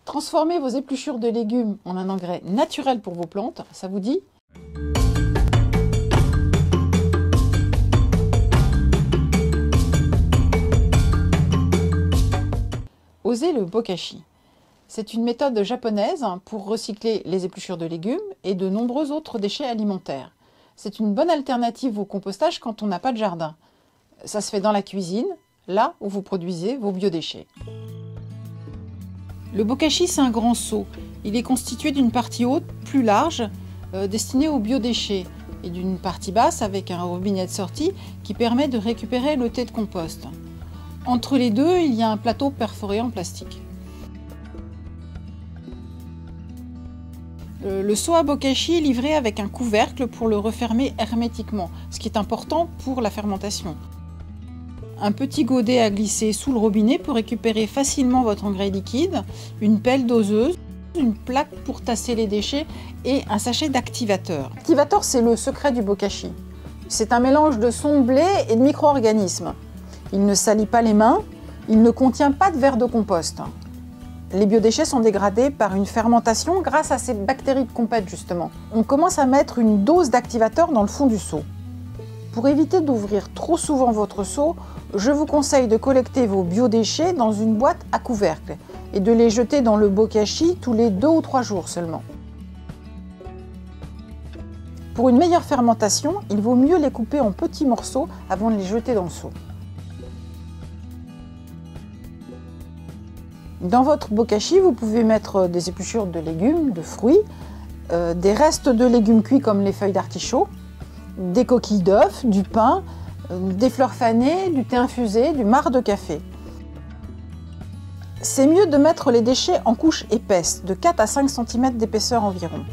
Transformez vos épluchures de légumes en un engrais naturel pour vos plantes, ça vous dit? Osez le bokashi. C'est une méthode japonaise pour recycler les épluchures de légumes et de nombreux autres déchets alimentaires. C'est une bonne alternative au compostage quand on n'a pas de jardin. Ça se fait dans la cuisine, là où vous produisez vos biodéchets. Le bokashi, c'est un grand seau. Il est constitué d'une partie haute, plus large, destinée aux biodéchets, et d'une partie basse avec un robinet de sortie qui permet de récupérer le thé de compost. Entre les deux, il y a un plateau perforé en plastique. Le seau à bokashi est livré avec un couvercle pour le refermer hermétiquement, ce qui est important pour la fermentation. Un petit godet à glisser sous le robinet pour récupérer facilement votre engrais liquide, une pelle doseuse, une plaque pour tasser les déchets et un sachet d'activateur. L'activateur, c'est le secret du bokashi. C'est un mélange de son de blé et de micro-organismes. Il ne salit pas les mains, il ne contient pas de verre de compost. Les biodéchets sont dégradés par une fermentation grâce à ces bactéries de compète justement. On commence à mettre une dose d'activateur dans le fond du seau. Pour éviter d'ouvrir trop souvent votre seau, je vous conseille de collecter vos biodéchets dans une boîte à couvercle et de les jeter dans le bokashi tous les 2 ou 3 jours seulement. Pour une meilleure fermentation, il vaut mieux les couper en petits morceaux avant de les jeter dans le seau. Dans votre bokashi, vous pouvez mettre des épluchures de légumes, de fruits, des restes de légumes cuits comme les feuilles d'artichaut, des coquilles d'œufs, du pain, des fleurs fanées, du thé infusé, du marc de café. C'est mieux de mettre les déchets en couches épaisses, de 4 à 5 cm d'épaisseur environ.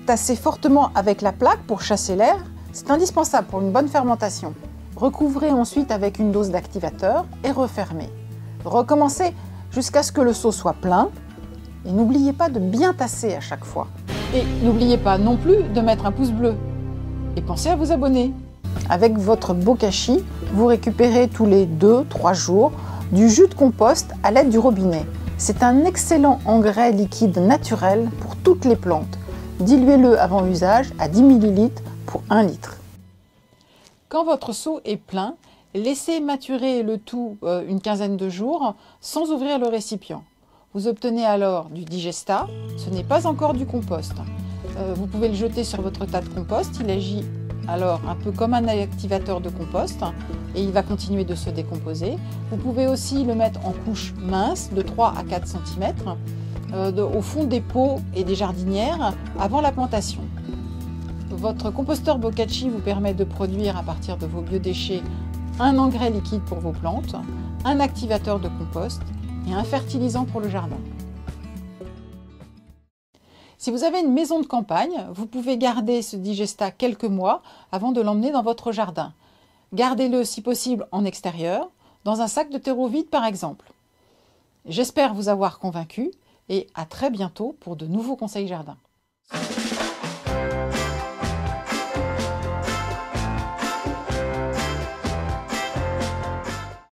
Tassez fortement avec la plaque pour chasser l'air, c'est indispensable pour une bonne fermentation. Recouvrez ensuite avec une dose d'activateur et refermez. Recommencez jusqu'à ce que le seau soit plein et n'oubliez pas de bien tasser à chaque fois. Et n'oubliez pas non plus de mettre un pouce bleu et pensez à vous abonner. Avec votre bokashi, vous récupérez tous les 2-3 jours du jus de compost à l'aide du robinet. C'est un excellent engrais liquide naturel pour toutes les plantes. Diluez-le avant usage à 10 ml pour 1 litre. Quand votre seau est plein, laissez maturer le tout une quinzaine de jours sans ouvrir le récipient. Vous obtenez alors du digesta, ce n'est pas encore du compost. Vous pouvez le jeter sur votre tas de compost, il agit alors un peu comme un activateur de compost et il va continuer de se décomposer. Vous pouvez aussi le mettre en couches minces de 3 à 4 cm au fond des pots et des jardinières avant la plantation. Votre composteur bokashi vous permet de produire à partir de vos biodéchets un engrais liquide pour vos plantes, un activateur de compost et un fertilisant pour le jardin. Si vous avez une maison de campagne, vous pouvez garder ce digesta quelques mois avant de l'emmener dans votre jardin. Gardez-le si possible en extérieur, dans un sac de terreau vide par exemple. J'espère vous avoir convaincu et à très bientôt pour de nouveaux conseils jardin.